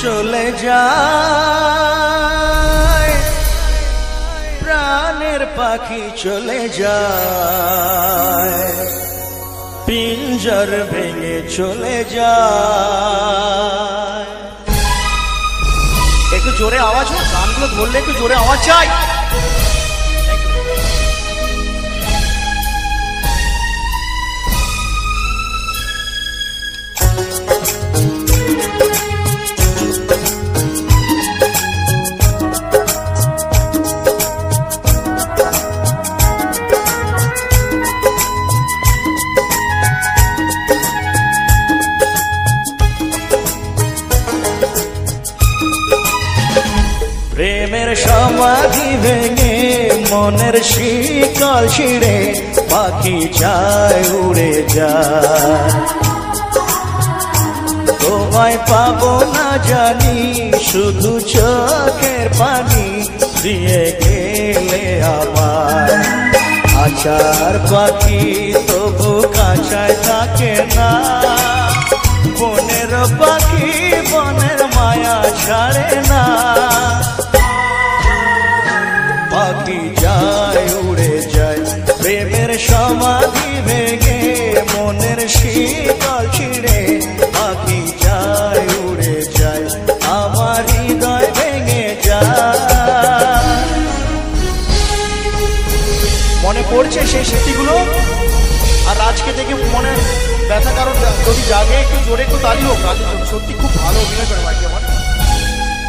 চলে যায় প্রাণের পাখি চলে যায় পিঞ্জর ভেঙে চলে যায়। একটু জোরে আওয়াজ হোক, গানগুলো ধরলে একটু জোরে আওয়াজ চাই। প্রেমের সমাধি ভেঙে মনের শিকল ছিঁড়ে পাখি যায় উড়ে যায়। তোমায় পাবো না জানি শুধু চোখের পানি দিয়ে গেলে আমার। আচার পাখি তবু কাঁচায় থাকে না, বনের পাখি বনের মায়া ছাড়ে না। পাখি যায় উড়ে যায় প্রেমের সমাধি ভেঙে মনের শীতল ছিঁড়ে পাখি যায় উড়ে যায় আমার হৃদয় ভেঙে যায়। মনে পড়ছে সেই স্মৃতিগুলো আর আজকে দেখে মনে ব্যথা, কারণ যদি জাগে একটু জোরে একটু তালি হোক। সত্যি খুব ভালো অভিনয় করে মাইকে আমার,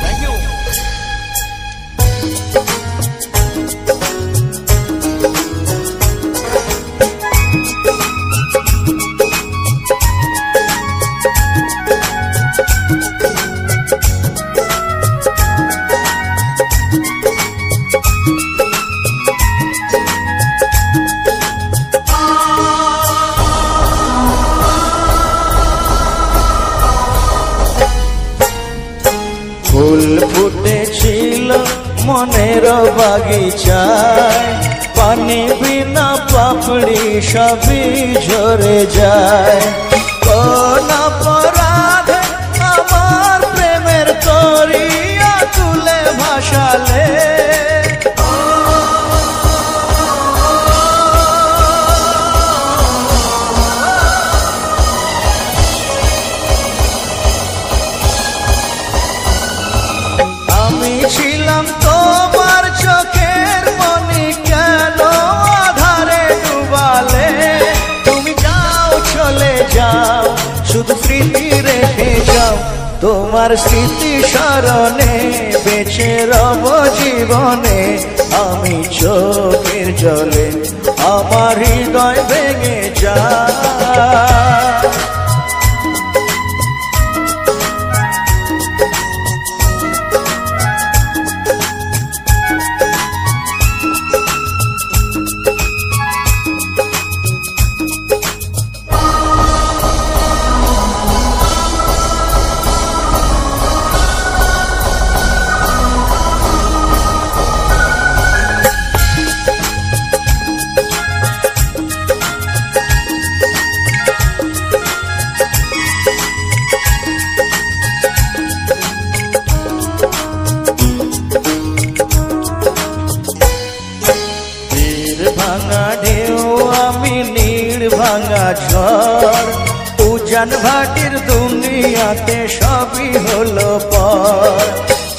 থ্যাংক ইউ। ফুল ফুটেছিল মনের বাগিচায়, পানি বিনা পাপড়ি সবই ঝরে যায়। কোন অপরাধ আমার প্রেমের তরিয়া তুলে ভাসালে, ছিলাম তোমার চোখের মনি কেন আধারে ডুবালে। তুমি যাও চলে যাও শুধু স্মৃতি রেখে যাও, তোমার স্মৃতি স্মরণে বেঁচে রব জীবনে। আমি চোখের জলে আমার হৃদয় ভেঙে যায়। ভাঙা ঢেউ আমি নীড় ভাঙা ঝড়, উজান ভাটির দুনিয়াতে সবই হলো পর।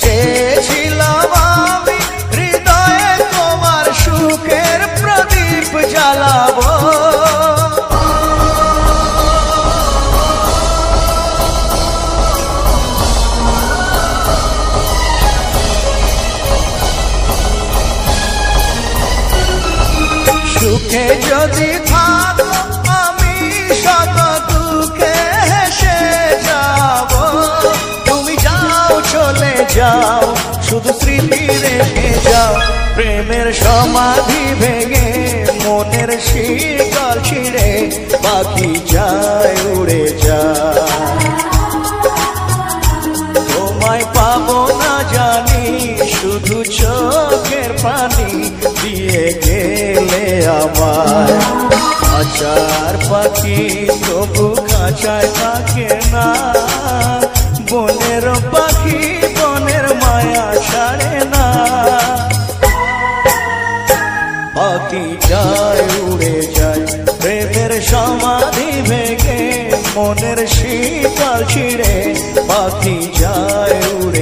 চেয়েছিলাম আমি হৃদয়ে তোমার সুখের প্রদীপ জ্বালাবো, সুখে যদি থাকো আমি শত দুঃখে হেসে যাব। তুমি যাও চলে যাও শুধু স্মৃতি রেখে যাও, প্রেমের সমাধি ভেঙে মনের শিকল ছিঁড়ে পাখি যায় উড়ে যায়। তোমায় পাবো না জানি শুধু চোখের পানি দিয়ে গেলে আমার। আচার পাখি তবু কাঁচায় থাকে না, বনের পাখি পাখি যায় উড়ে যায়, প্রেমের সমাধি ভেঙে মনের শীতল ছিঁড়ে পাখি যায় উড়ে